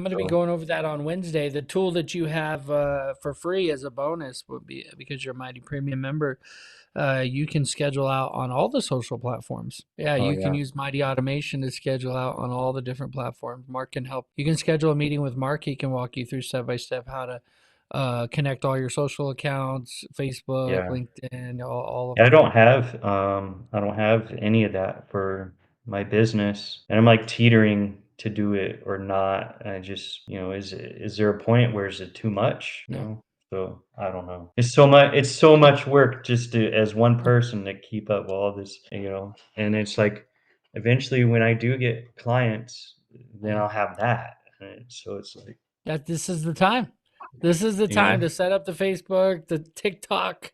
going to be So going over that on Wednesday. The tool that you have for free as a bonus would be because you're a Mighty Premium member. You can schedule out on all the social platforms. Yeah, oh you can yeah. use Mighty Automation to schedule out on all the different platforms. Mark can help. You can schedule a meeting with Mark. He can walk you through step by step how to connect all your social accounts, Facebook, Yeah. LinkedIn, all of Yeah, them. I don't have any of that for my business. And I'm like teetering to do it or not. I just, is there a point where is it too much, No, So I don't know. It's so much work just to as one person to keep up all this, And it's like eventually when I do get clients, then yeah. I'll have that. And so it's like, That this is the time. This is the time yeah. to set up the Facebook, the TikTok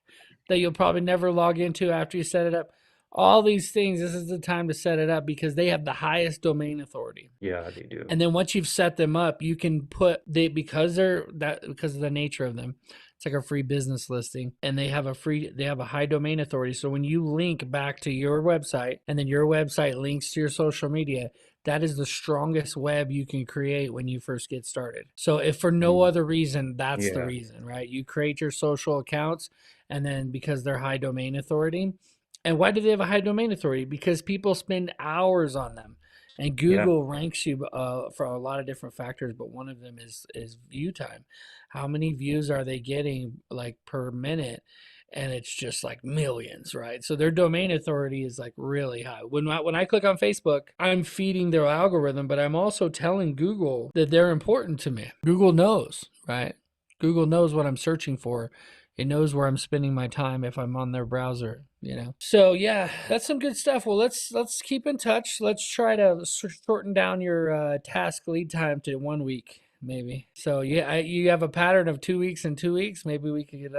that you'll probably never log into after you set it up. All these things, this is the time to set it up because they have the highest domain authority. Yeah, they do. And then once you've set them up, you can put because of the nature of them. It's like a free business listing and they have a high domain authority. So when you link back to your website and then your website links to your social media, that is the strongest web you can create when you first get started. So if for no Mm, other reason, that's the yeah. reason, right? You create your social accounts and then because they're high domain authority. And why do they have a high domain authority? Because people spend hours on them. And Yeah. Google ranks you for a lot of different factors, but one of them is view time. How many views are they getting like per minute? And it's just like millions, right? So their domain authority is like really high. When I click on Facebook, I'm feeding their algorithm, but I'm also telling Google that they're important to me. Google knows, right? Google knows what I'm searching for. It knows where I'm spending my time if I'm on their browser. So yeah, that's some good stuff. Well, let's keep in touch. Let's try to shorten down your task lead time to 1 week, maybe. So yeah, you have a pattern of 2 weeks and 2 weeks. Maybe we could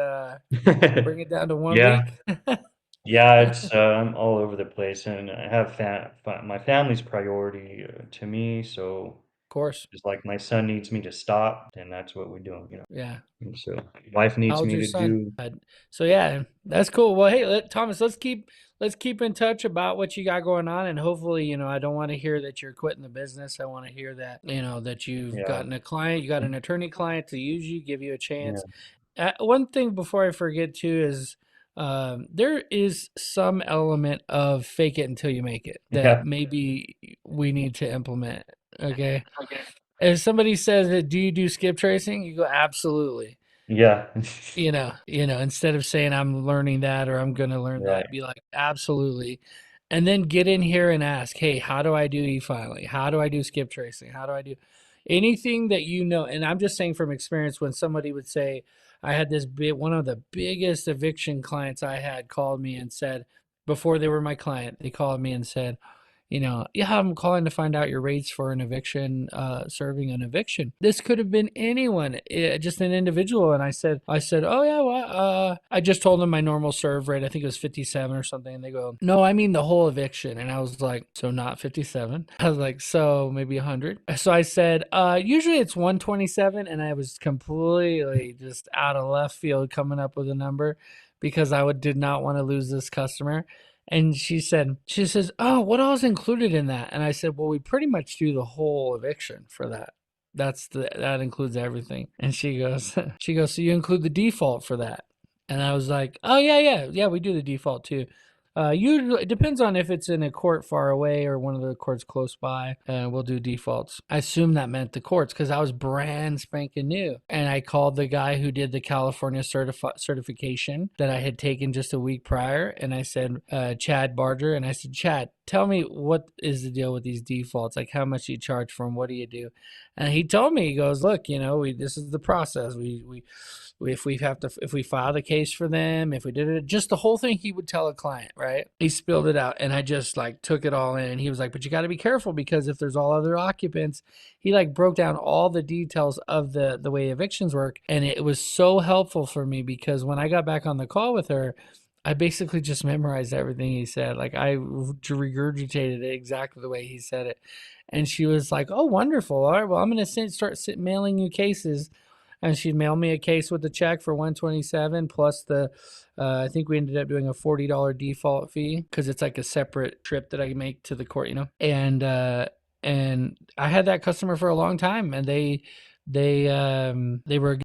bring it down to one Yeah. week. Of Yeah, it's I'm all over the place, and I have my family's priority to me. So course. it's like my son needs me to stop, and that's what we're doing, Yeah. And so wife How needs old's me your to son? do. So yeah, that's cool. Well, hey, Thomas, let's keep in touch about what you got going on, and hopefully, I don't want to hear that you're quitting the business. I want to hear that that you've Yeah, gotten a client, you got an attorney client to use you, give you a yeah, chance. One thing before I forget too is there is some element of fake it until you make it that yeah, maybe we need to implement. Okay, if somebody says, "Do you do skip tracing?" You go, "Absolutely." yeah, Instead of saying I'm learning that or I'm going to learn right, that, be like, absolutely. And then get in here and ask, hey, how do I do e-filing? How do I do skip tracing? How do I do anything that you know? And I'm just saying from experience, when somebody would say, I had one of the biggest eviction clients I had called me and said, before they were my client, they called me and said, yeah, I'm calling to find out your rates for an eviction, serving an eviction. This could have been anyone, just an individual. And I said, oh yeah, well, I just told them my normal serve rate. I think it was 57 or something. And they go, no, I mean the whole eviction. And I was like, so not 57. I was like, so maybe 100. So I said, usually it's 127. And I was completely just out of left field coming up with a number because did not want to lose this customer. And she says, oh, what all is included in that? And I said, well, we pretty much do the whole eviction for that. That includes everything. And she goes, so you include the default for that? And I was like, oh yeah, we do the default too. Usually it depends on if it's in a court far away or one of the courts close by. We'll do defaults. I assume that meant the courts because I was brand spanking new. And I called the guy who did the California certification that I had taken just a week prior, and I said, Chad Barger, and I said, Chad, tell me what is the deal with these defaults? Like, how much do you charge for them? What do you do? And he told me, he goes, look, this is the process. If we file the case for them, if we did it, just the whole thing he would tell a client, right? He spilled it out, and I just like took it all in. And he was like, but you got to be careful because if there's all other occupants, he like broke down all the details of the way evictions work. And it was so helpful for me because when I got back on the call with her, I basically just memorized everything he said. Like I regurgitated it exactly the way he said it. And she was like, oh, wonderful. All right, well, I'm going to start mailing you cases. And she'd mail me a case with the check for 127 plus I think we ended up doing a $40 default fee because it's like a separate trip that I make to the court, And And I had that customer for a long time, and they were